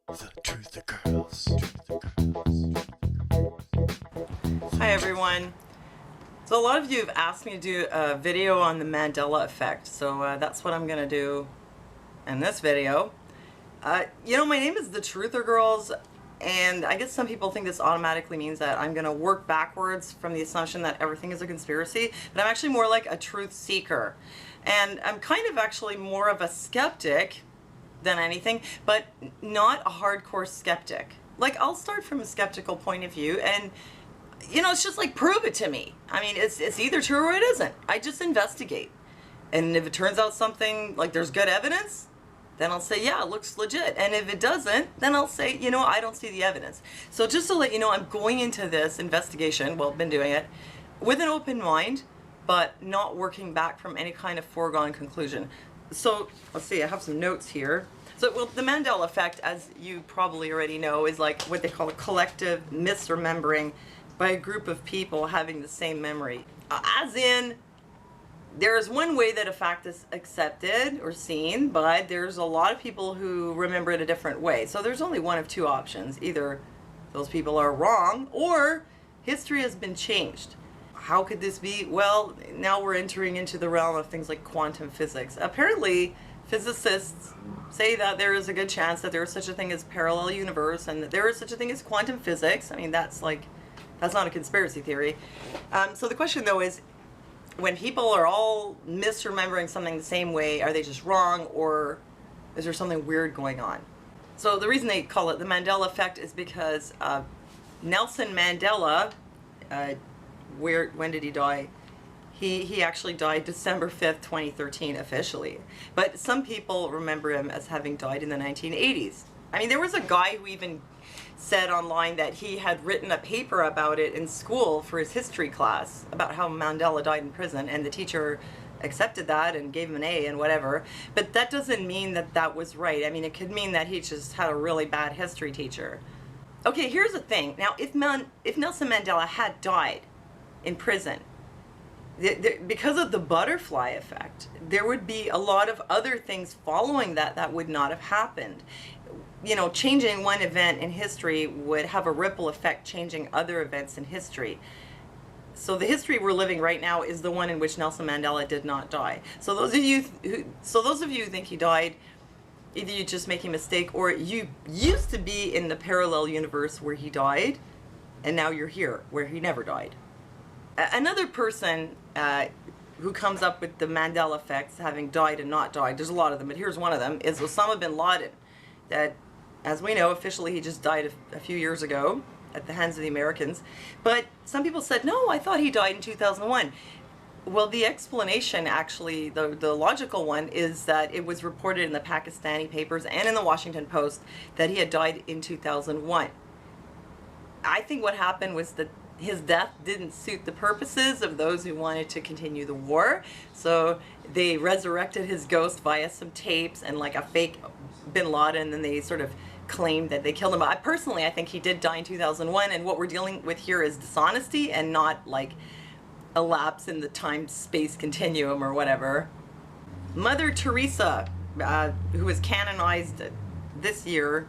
The Truth Girls. Hi everyone. So a lot of you have asked me to do a video on the Mandela Effect, so that's what I'm gonna do in this video. My name is The Truther Girls, and I guess some people think this automatically means that I'm gonna work backwards from the assumption that everything is a conspiracy, but I'm actually more like a truth seeker. And I'm kind of actually more of a skeptic than anything, but not a hardcore skeptic. Like, I'll start from a skeptical point of view, and it's just like, prove it to me. I mean, it's either true or it isn't. I just investigate. And if it turns out something, like there's good evidence, then I'll say, yeah, it looks legit. And if it doesn't, then I'll say, I don't see the evidence. So just to let you know, I'm going into this investigation, well, been doing it, with an open mind, but not working back from any kind of foregone conclusion. So, let's see, I have some notes here. So, well, the Mandela Effect, as you probably already know, is like what they call a collective misremembering by a group of people having the same memory. As in, there's one way that a fact is accepted or seen, but there's a lot of people who remember it a different way. So there's only one of two options. Either those people are wrong, or history has been changed. How could this be? Well, now we're entering into the realm of things like quantum physics. Apparently, physicists say that there is a good chance that there is such a thing as parallel universe, and that there is such a thing as quantum physics. I mean, that's not a conspiracy theory. So the question, though, is when people are all misremembering something the same way, are they just wrong, or is there something weird going on? So the reason they call it the Mandela Effect is because Nelson Mandela, when did he die? He actually died December 5th, 2013 officially. But some people remember him as having died in the 1980s. I mean, there was a guy who even said online that he had written a paper about it in school for his history class, about how Mandela died in prison, and the teacher accepted that and gave him an A and whatever. But that doesn't mean that that was right. I mean, it could mean that he just had a really bad history teacher. Okay, here's the thing. Now, if Nelson Mandela had died in prison, because of the butterfly effect, there would be a lot of other things following that would not have happened. Changing one event in history would have a ripple effect changing other events in history. So the history we're living right now is the one in which Nelson Mandela did not die. So those of you who think he died, either you just make a mistake, or you used to be in the parallel universe where he died, and now you're here where he never died. Another person who comes up with the Mandela effects, having died and not died, there's a lot of them, but here's one of them, is Osama bin Laden. That, as we know, officially he just died a few years ago at the hands of the Americans. But some people said, no, I thought he died in 2001. Well, the explanation, actually, the logical one, is that it was reported in the Pakistani papers and in the Washington Post that he had died in 2001. I think what happened was that his death didn't suit the purposes of those who wanted to continue the war. So they resurrected his ghost via some tapes and like a fake bin Laden, and then they sort of claimed that they killed him. I think he did die in 2001, and what we're dealing with here is dishonesty and not like a lapse in the time-space continuum or whatever. Mother Teresa, who was canonized this year,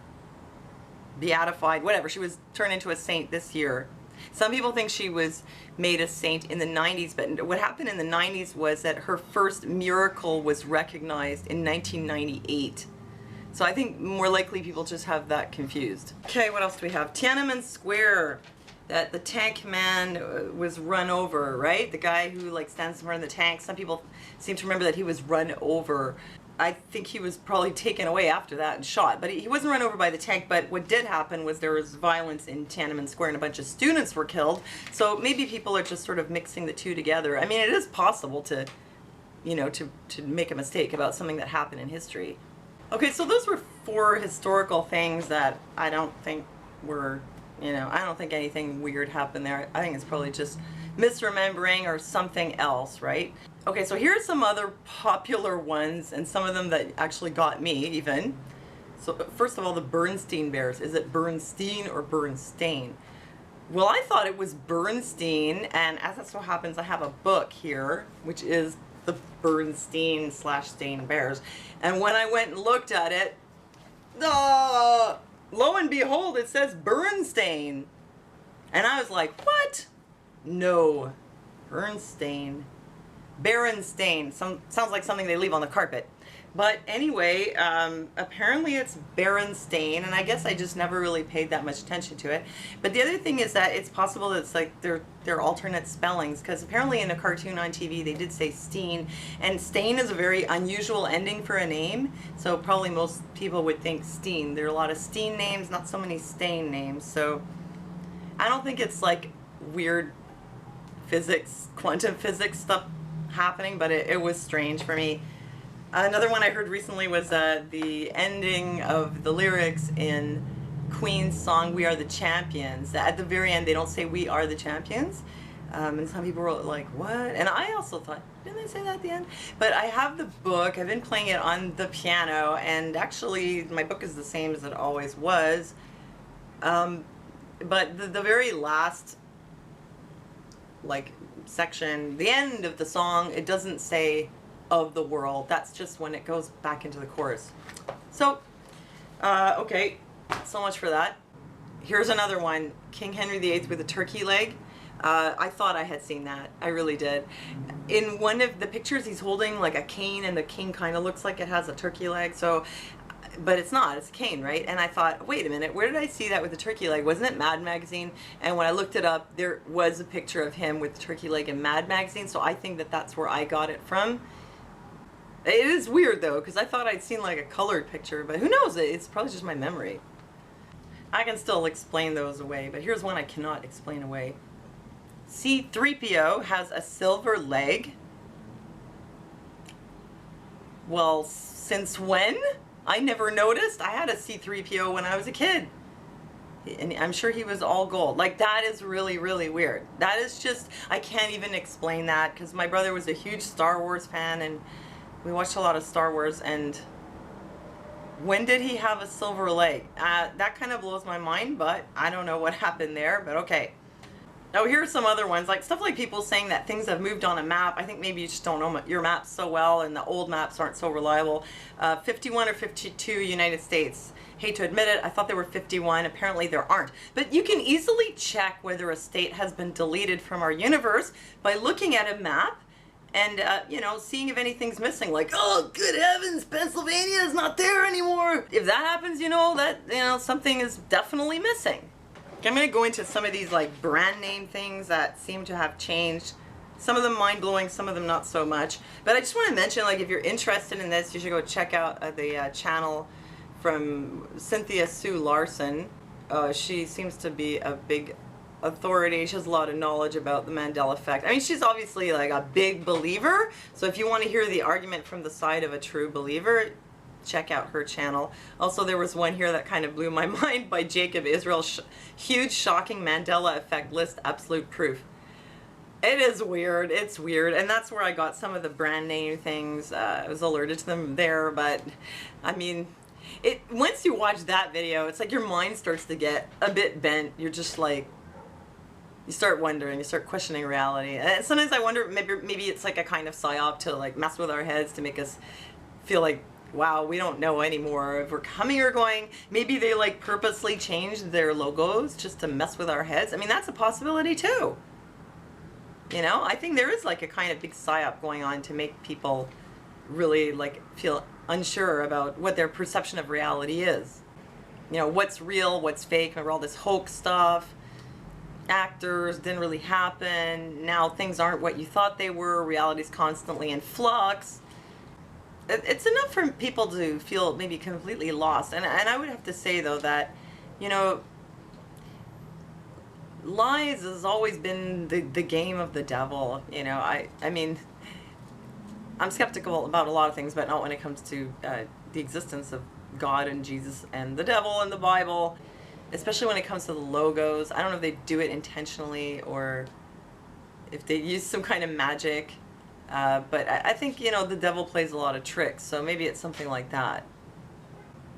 beatified, whatever, she was turned into a saint this year. Some people think she was made a saint in the 90s, but what happened in the 90s was that her first miracle was recognized in 1998. So I think more likely people just have that confused. Okay, what else do we have? Tiananmen Square, that the tank man was run over, right? The guy who stands in front of the tank. Some people seem to remember that he was run over. I think he was probably taken away after that and shot, but he wasn't run over by the tank. But what did happen was there was violence in Tiananmen Square and a bunch of students were killed. So maybe people are just sort of mixing the two together. I mean, it is possible to make a mistake about something that happened in history. Okay, so those were 4 historical things that I don't think were, I don't think anything weird happened there. I think it's probably just misremembering or something else, right? Okay, so here are some other popular ones, and some of them that actually got me even. So first of all, the Bernstein Bears. Is it Bernstein or Bernstein? Well, I thought it was Bernstein, and as it so happens, I have a book here, which is the Bernstein/Stain Bears. And when I went and looked at it, lo and behold, it says Bernstein. And I was like, what? No. Bernstein. Berenstain. Sounds like something they leave on the carpet. But anyway, apparently it's Berenstain, and I guess I just never really paid that much attention to it. But the other thing is that it's possible that it's like they're alternate spellings, because apparently in a cartoon on TV they did say Steen, and Stain is a very unusual ending for a name, so probably most people would think Steen. There are a lot of Steen names, not so many Stain names, so I don't think it's like weird physics, quantum physics stuff happening, but it was strange for me. Another one I heard recently was the ending of the lyrics in Queen's song "We Are the Champions." At the very end, they don't say "We are the champions," and some people were like, "What?" And I also thought, didn't they say that at the end? But I have the book. I've been playing it on the piano, and actually, my book is the same as it always was. But the very last section, the end of the song, it doesn't say "of the world." That's just when it goes back into the chorus. So, okay, so much for that. Here's another one, King Henry VIII with a turkey leg. I thought I had seen that. I really did. In one of the pictures, he's holding like a cane, and the cane kind of looks like it has a turkey leg. So, but it's not, it's a cane, right? And I thought, wait a minute, where did I see that with the turkey leg? Wasn't it Mad Magazine? And when I looked it up, there was a picture of him with the turkey leg in Mad Magazine, so I think that that's where I got it from. It is weird though, because I thought I'd seen like a colored picture, but who knows, it's probably just my memory. I can still explain those away, but here's one I cannot explain away. C-3PO has a silver leg. Well, since when? I never noticed. I had a C-3PO when I was a kid. And I'm sure he was all gold. Like, that is really, really weird. That is just, I can't even explain that, because my brother was a huge Star Wars fan, and we watched a lot of Star Wars, and when did he have a silver leg? That kind of blows my mind, but I don't know what happened there, but okay. Now here's some other ones, like stuff like people saying that things have moved on a map. I think maybe you just don't know your maps so well, and the old maps aren't so reliable. 51 or 52 United States. Hate to admit it, I thought there were 51. Apparently there aren't. But you can easily check whether a state has been deleted from our universe by looking at a map and, you know, seeing if anything's missing. Like, oh, good heavens, Pennsylvania is not there anymore. If that happens, you know, that, you know, something is definitely missing. I'm going to go into some of these like brand name things that seem to have changed. Some of them mind-blowing, some of them not so much. But I just want to mention, like, if you're interested in this, you should go check out the channel from Cynthia Sue Larson. She seems to be a big authority. She has a lot of knowledge about the Mandela Effect. I mean, she's obviously like a big believer. So if you want to hear the argument from the side of a true believer, check out her channel. Also, there was one here that kind of blew my mind by Jacob Israel. Huge, shocking Mandela Effect list, absolute proof. It is weird. It's weird. And that's where I got some of the brand name things. I was alerted to them there, but I mean, once you watch that video, it's like your mind starts to get a bit bent. You're just like, you start wondering, you start questioning reality. And sometimes I wonder, maybe it's like a kind of psyop to like mess with our heads to make us feel like, wow, we don't know anymore if we're coming or going. Maybe they like purposely changed their logos just to mess with our heads. I mean, that's a possibility too. You know, I think there is like a kind of big psyop going on to make people really like feel unsure about what their perception of reality is. You know, what's real, what's fake, remember all this hoax stuff. Actors didn't really happen. Now things aren't what you thought they were. Reality's constantly in flux. It's enough for people to feel maybe completely lost. And I would have to say, though, that, you know, lies has always been the game of the devil. You know, I mean, I'm skeptical about a lot of things, but not when it comes to the existence of God and Jesus and the devil and the Bible, especially when it comes to the logos. I don't know if they do it intentionally or if they use some kind of magic. But I think, you know, the devil plays a lot of tricks, so maybe it's something like that.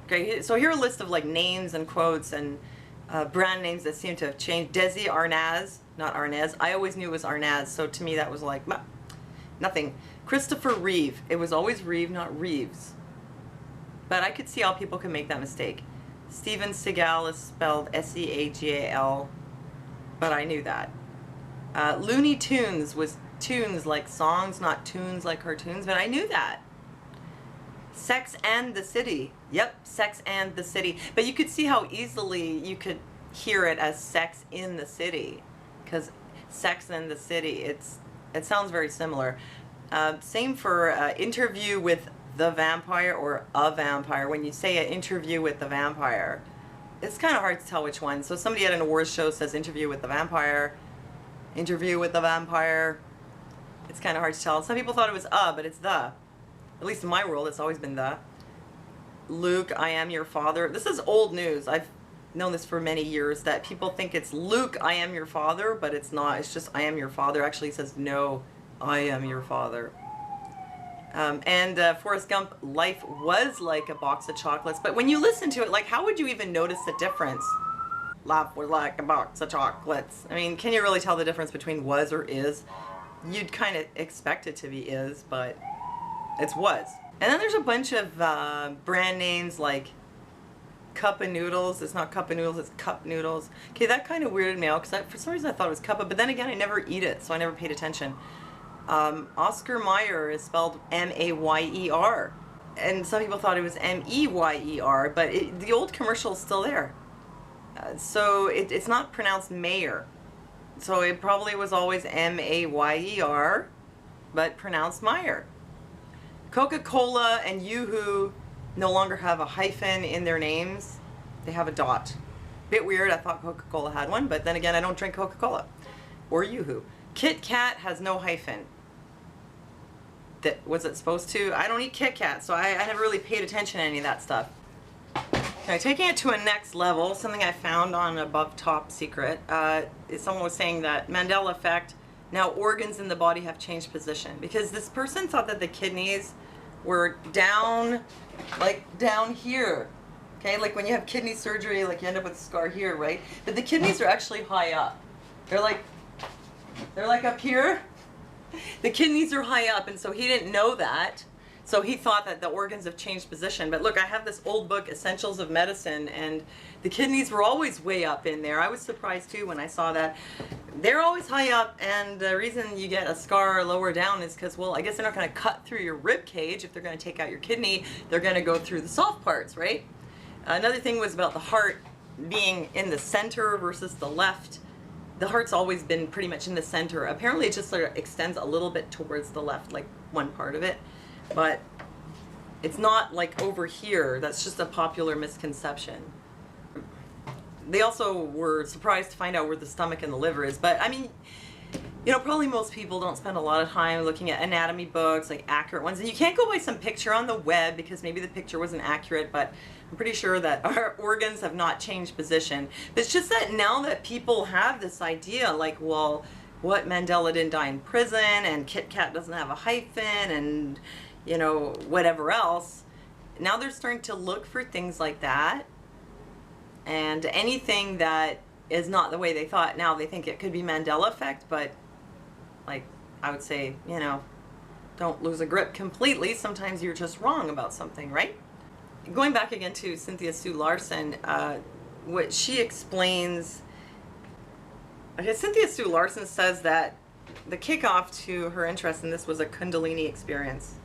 Okay, so here are a list of like names and quotes and brand names that seem to have changed. Desi Arnaz, not Arnaz. I always knew it was Arnaz, so to me that was like, nothing. Christopher Reeve. It was always Reeve, not Reeves. But I could see how people can make that mistake. Steven Seagal is spelled S-E-A-G-A-L, but I knew that. Looney Tunes was tunes like songs, not tunes like cartoons, but I knew that. Sex and the City. Yep, Sex and the City. But you could see how easily you could hear it as Sex in the City, because Sex and the City, it sounds very similar. Same for Interview with the Vampire or a Vampire. When you say an interview with the vampire, it's kind of hard to tell which one. So somebody at an awards show says Interview with the Vampire, Interview with the Vampire. It's kind of hard to tell. Some people thought it was but it's the. At least in my world, it's always been the. Luke, I am your father. This is old news. I've known this for many years, that people think it's Luke, I am your father, but it's not. It's just I am your father. Actually, it says no, I am your father. And Forrest Gump, life was like a box of chocolates. But when you listen to it, like, how would you even notice the difference? Life was like a box of chocolates. I mean, can you really tell the difference between was or is? You'd kind of expect it to be is, but it's was. And then there's a bunch of brand names like Cup of Noodles. It's not Cup of Noodles, it's Cup Noodles. Okay, that kind of weirded me out because for some reason I thought it was Cuppa, but then again I never eat it, so I never paid attention. Oscar Mayer is spelled M-A-Y-E-R. And some people thought it was M-E-Y-E-R, but the old commercial is still there. So it's not pronounced Mayer. So it probably was always M-A-Y-E-R, but pronounced Meyer. Coca-Cola and Yoo-Hoo no longer have a hyphen in their names. They have a dot. Bit weird, I thought Coca-Cola had one, but then again, I don't drink Coca-Cola or Yoo-Hoo. Kit Kat has no hyphen. Was it supposed to? I don't eat Kit Kat, so I never really paid attention to any of that stuff. Okay, taking it to a next level, something I found on Above Top Secret, is someone was saying that Mandela Effect, now organs in the body have changed position. Because this person thought that the kidneys were down, like down here. Okay, like when you have kidney surgery, like you end up with a scar here, right? But the kidneys are actually high up. They're like up here. The kidneys are high up, and so he didn't know that. So he thought that the organs have changed position. But look, I have this old book, Essentials of Medicine, and the kidneys were always way up in there. I was surprised too when I saw that. They're always high up, and the reason you get a scar lower down is because, well, I guess they're not going to cut through your rib cage. If they're going to take out your kidney, they're going to go through the soft parts, right? Another thing was about the heart being in the center versus the left. The heart's always been pretty much in the center. Apparently it just sort of extends a little bit towards the left, like one part of it. But it's not like over here. That's just a popular misconception. They also were surprised to find out where the stomach and the liver is. But I mean, you know, probably most people don't spend a lot of time looking at anatomy books, like accurate ones. And you can't go by some picture on the web because maybe the picture wasn't accurate, but I'm pretty sure that our organs have not changed position. But it's just that now that people have this idea, like, well, what, Mandela didn't die in prison, and Kit Kat doesn't have a hyphen, and, you know, whatever else. Now they're starting to look for things like that. And anything that is not the way they thought, now they think it could be Mandela Effect, but, like, I would say, you know, don't lose a grip completely. Sometimes you're just wrong about something, right? Going back again to Cynthia Sue Larson, what she explains, okay, Cynthia Sue Larson says that the kickoff to her interest in this was a Kundalini experience.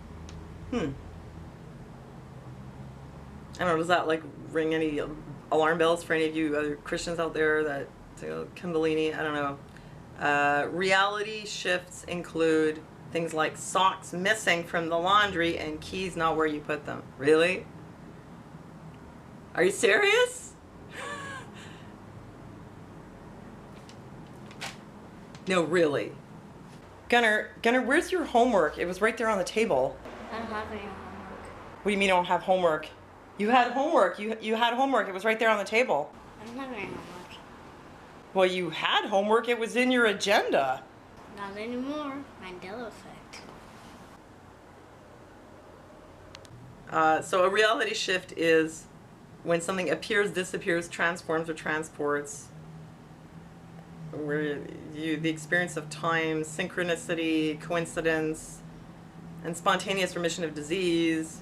I don't know, does that like ring any alarm bells for any of you other Christians out there that Kundalini? I don't know. Reality shifts include things like socks missing from the laundry and keys not where you put them. Really? Are you serious? No, really. Gunnar, where's your homework? It was right there on the table. I don't have any homework. What do you mean you don't have homework? You had homework. You had homework. It was right there on the table. I don't have any homework. Well, you had homework. It was in your agenda. Not anymore. Mandela Effect. So a reality shift is when something appears, disappears, transforms, or transports. Where the experience of time, synchronicity, coincidence, and spontaneous remission of disease.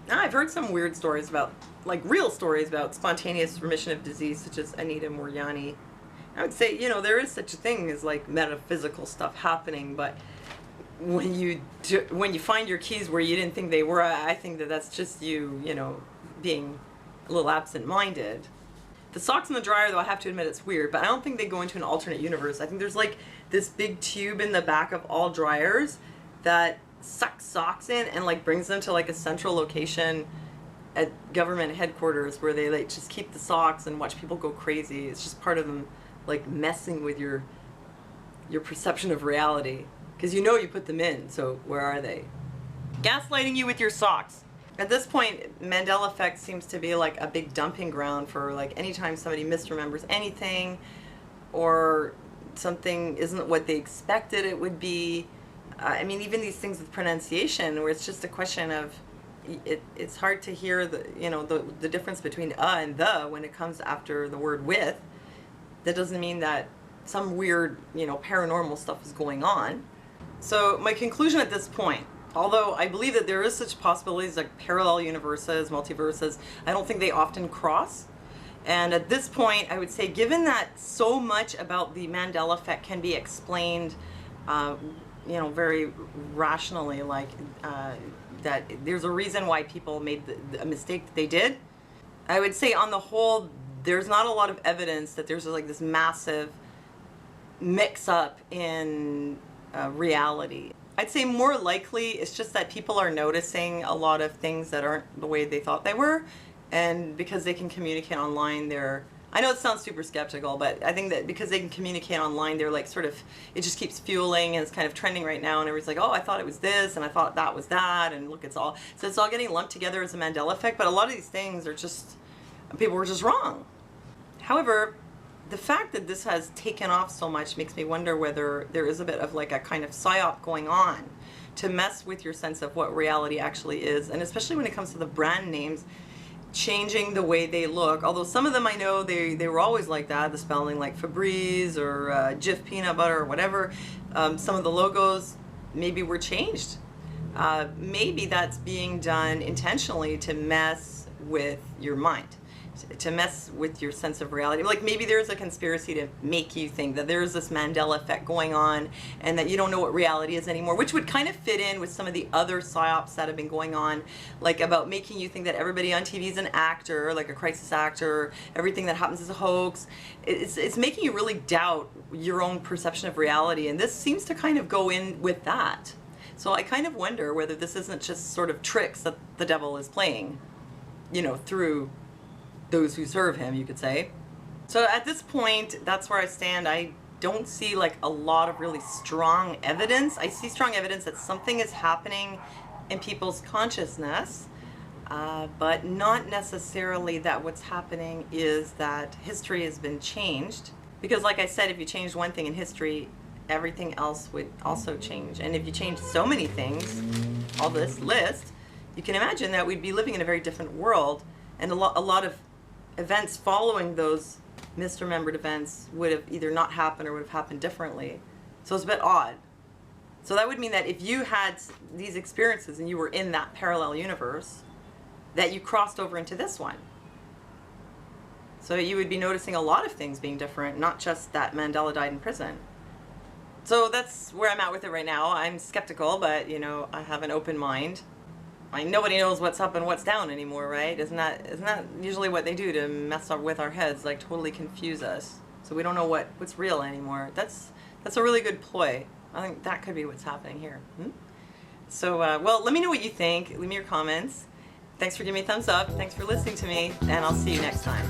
Now, I've heard some weird stories about like real stories about spontaneous remission of disease, such as Anita Moriani. I would say, you know, there is such a thing as like metaphysical stuff happening, but when you find your keys where you didn't think they were, I think that that's just you, you know, being a little absent-minded. The socks in the dryer, though, I have to admit it's weird, but I don't think they go into an alternate universe. I think there's like this big tube in the back of all dryers that sucks socks in and like brings them to like a central location at government headquarters where they like just keep the socks and watch people go crazy. It's just part of them like messing with your perception of reality, because you know you put them in, so where are they? Gaslighting you with your socks. At this point, Mandela Effect seems to be like a big dumping ground for like anytime somebody misremembers anything or something isn't what they expected it would be. I mean, even these things with pronunciation, where it's just a question of it's hard to hear the difference between and the when it comes after the word with. That doesn't mean that some weird, you know, paranormal stuff is going on. So my conclusion at this point, although I believe that there is such possibilities like parallel universes, multiverses, I don't think they often cross. And at this point, I would say, given that so much about the Mandela Effect can be explained, you know, very rationally, like that there's a reason why people made a mistake that they did, I would say on the whole, there's not a lot of evidence that there's like this massive mix-up in reality. I'd say more likely it's just that people are noticing a lot of things that aren't the way they thought they were, and because they can communicate online, I know it sounds super skeptical, but I think that because they can communicate online, they're like sort of, it just keeps fueling and it's kind of trending right now, and everybody's like, oh, I thought it was this and I thought that was that, and look, it's all getting lumped together as a Mandela Effect, but a lot of these things are just, people were just wrong. However, the fact that this has taken off so much makes me wonder whether there is a bit of like a kind of psyop going on to mess with your sense of what reality actually is, and especially when it comes to the brand names changing the way they look. Although some of them I know they were always like that, the spelling like Febreze or Jif peanut butter or whatever. Some of the logos maybe were changed. Maybe that's being done intentionally to mess with your mind, to mess with your sense of reality. Like maybe there's a conspiracy to make you think that there's this Mandela Effect going on and that you don't know what reality is anymore, which would kind of fit in with some of the other psyops that have been going on, like about making you think that everybody on TV is an actor, like a crisis actor, everything that happens is a hoax. It's making you really doubt your own perception of reality, and this seems to kind of go in with that. So I kind of wonder whether this isn't just sort of tricks that the devil is playing, you know, through those who serve him, you could say. So at this point, that's where I stand. I don't see like a lot of really strong evidence. I see strong evidence that something is happening in people's consciousness, but not necessarily that what's happening is that history has been changed. Because like I said, if you changed one thing in history, everything else would also change. And if you change so many things, all this list, you can imagine that we'd be living in a very different world, and a lot of events following those misremembered events would have either not happened or would have happened differently. So it's a bit odd. So that would mean that if you had these experiences and you were in that parallel universe, that you crossed over into this one. So you would be noticing a lot of things being different, not just that Mandela died in prison. So that's where I'm at with it right now. I'm skeptical, but you know, I have an open mind. Nobody knows what's up and what's down anymore, right? Isn't that usually what they do to mess up with our heads, like totally confuse us? So we don't know what's real anymore. That's a really good ploy. I think that could be what's happening here. So, well, let me know what you think. Leave me your comments. Thanks for giving me a thumbs up. Thanks for listening to me, and I'll see you next time.